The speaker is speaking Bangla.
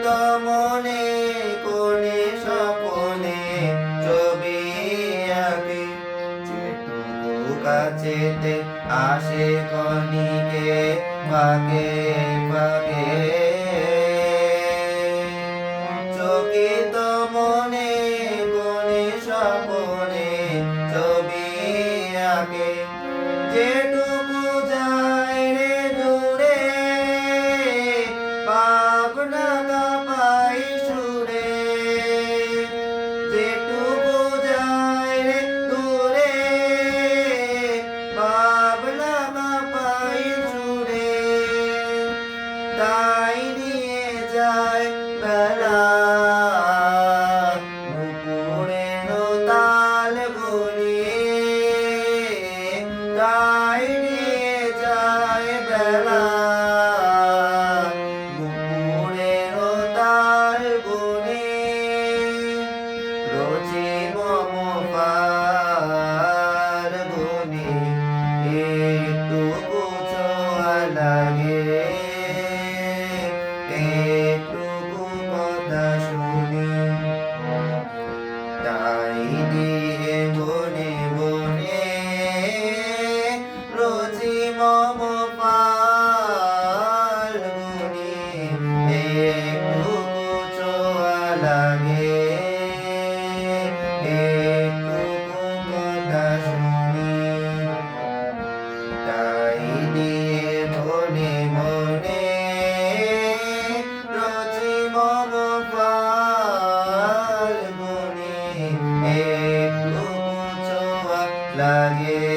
তো মনে কোণে স্বপনে ছবি আঁকে, যেটুকু কাছেতে আসে ক্ষণিকে ফাঁকে ফাঁকে। চকিত মনে কোণে স্বপনে ছবি আঁকে, যেটুকু যায় রে দূরে ভাবনা কাঁপাই সুরে। যেটুকু যায় রে দূরে ভাবনা কাঁপাই সুরে। তাই নিয়ে যায় বেলা নুপুরের তাল গলিয়ে। তাই নিয়ে যায় বেলা নুপুরের তাল গলিয়ে। রোজে মম ফাল্গুনে একটুকু ছোঁয়া লাগে, একটুকু কথা শুনি। তাই দিয়ে বনে বনে রোজি মম ফাল্গুনে একটুকু ছোঁয়া লাগে, একটুকু কথা শুনি। তাই দিয়ে মনে মনে রোজি মম ফাল্গুনে একটুকু ছোঁয়া লাগে।